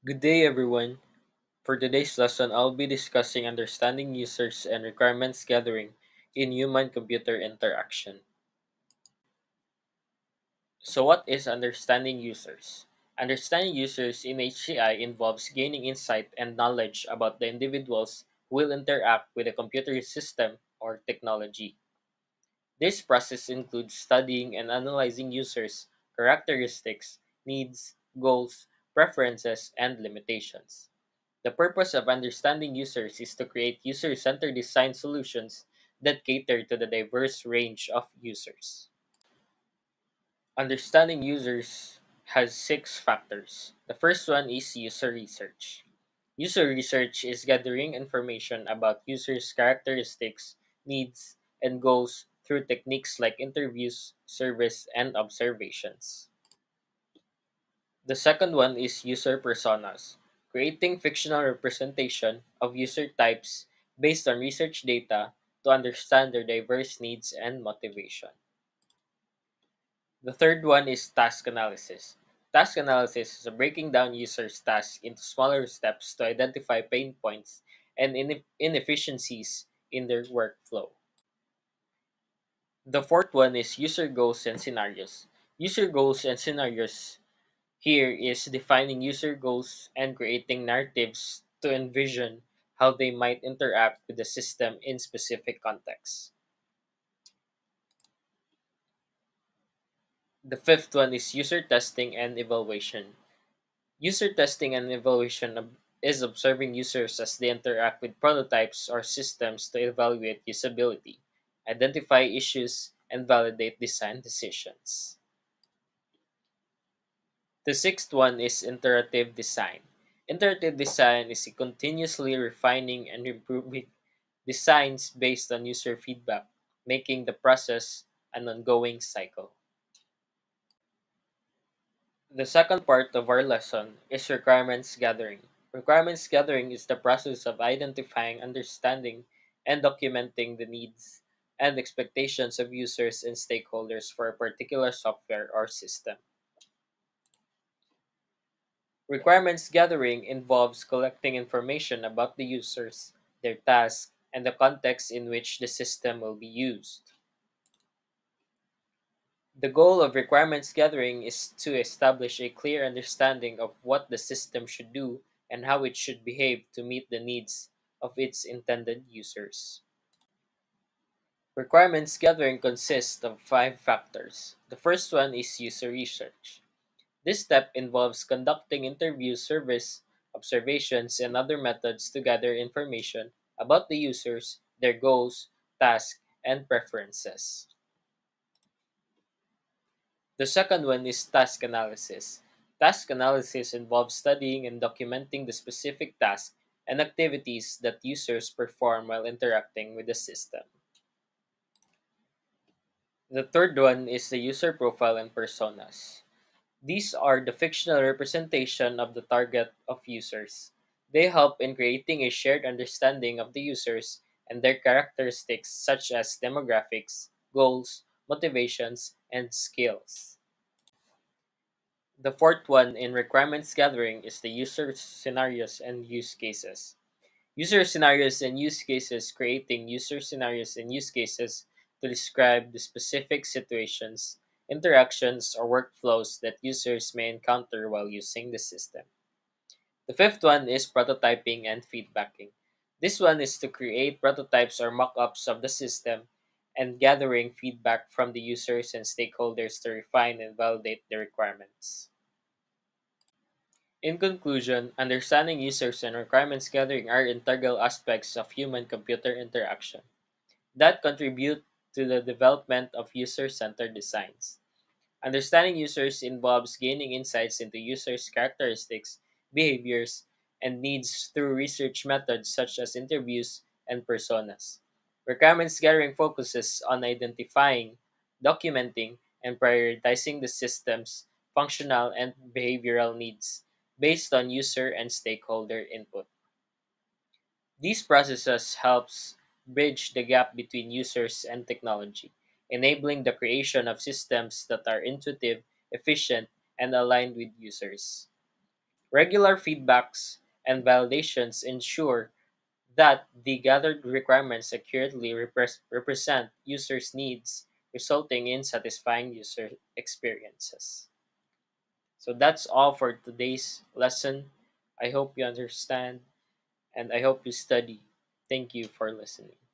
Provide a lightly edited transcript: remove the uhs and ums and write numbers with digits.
Good day, everyone. For today's lesson, I'll be discussing understanding users and requirements gathering in human computer interaction. So, what is understanding users? Understanding users in HCI involves gaining insight and knowledge about the individuals who will interact with a computer system or technology. This process includes studying and analyzing users' characteristics, needs, goals, preferences, and limitations. The purpose of understanding users is to create user centered design solutions that cater to the diverse range of users. Understanding users has six factors. The first one is user research. User research is gathering information about users' characteristics, needs, and goals through techniques like interviews, surveys, and observations. The second one is user personas, creating fictional representation of user types based on research data to understand their diverse needs and motivation. The third one is task analysis. Task analysis is breaking down users' tasks into smaller steps to identify pain points and inefficiencies in their workflow. The fourth one is user goals and scenarios. User goals and scenarios here is defining user goals and creating narratives to envision how they might interact with the system in specific contexts. The fifth one is user testing and evaluation. User testing and evaluation is observing users as they interact with prototypes or systems to evaluate usability, identify issues, and validate design decisions. The sixth one is iterative design. Iterative design is continuously refining and improving designs based on user feedback, making the process an ongoing cycle. The second part of our lesson is requirements gathering. Requirements gathering is the process of identifying, understanding, and documenting the needs and expectations of users and stakeholders for a particular software or system. Requirements gathering involves collecting information about the users, their tasks, and the context in which the system will be used. The goal of requirements gathering is to establish a clear understanding of what the system should do and how it should behave to meet the needs of its intended users. Requirements gathering consists of five factors. The first one is user research. This step involves conducting interviews, surveys, observations, and other methods to gather information about the users, their goals, tasks, and preferences. The second one is task analysis. Task analysis involves studying and documenting the specific tasks and activities that users perform while interacting with the system. The third one is the user profile and personas. These are the fictional representation of the target of users. They help in creating a shared understanding of the users and their characteristics such as demographics, goals, motivations, and skills. The fourth one in requirements gathering is the user scenarios and use cases. User scenarios and use cases creating user scenarios and use cases to describe the specific situations, interactions, or workflows that users may encounter while using the system. The fifth one is prototyping and feedbacking. This one is to create prototypes or mock ups of the system and gathering feedback from the users and stakeholders to refine and validate the requirements. In conclusion, understanding users and requirements gathering are integral aspects of human computer interaction that contribute to the development of user centered designs. Understanding users involves gaining insights into users' characteristics, behaviors, and needs through research methods such as interviews and personas. Requirements gathering focuses on identifying, documenting, and prioritizing the system's functional and behavioral needs based on user and stakeholder input. These processes helps bridge the gap between users and technology, enabling the creation of systems that are intuitive, efficient, and aligned with users. Regular feedbacks and validations ensure that the gathered requirements accurately represent users' needs, resulting in satisfying user experiences. So that's all for today's lesson. I hope you understand and I hope you study. Thank you for listening.